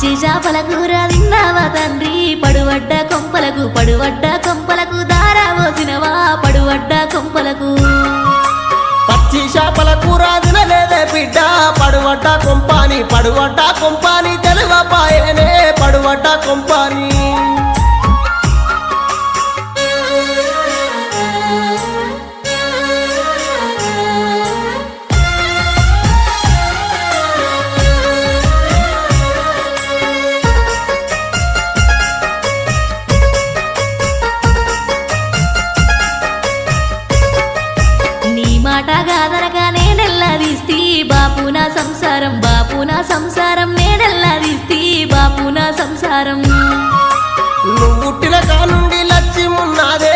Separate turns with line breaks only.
పచ్చి చేపల కూర తిన్నావా తండ్రి పడువడ్డ కొంపలకు దారా పోసినవా పడువడ్డ కొంపలకు
పచ్చి చేపల కూర తినలేదే బిడ్డ పడువడ్డ కొంపాని తెలువపాయనే పడువడ్డ కొంపాని
మాట గాదనగా నేనెల్లాదీస్తి బాపునా సంసారం నేనెల్లాదీస్తి బాపునా సంసారం
నువ్వు పుట్టిన కానుండి లక్ష్యమున్నదే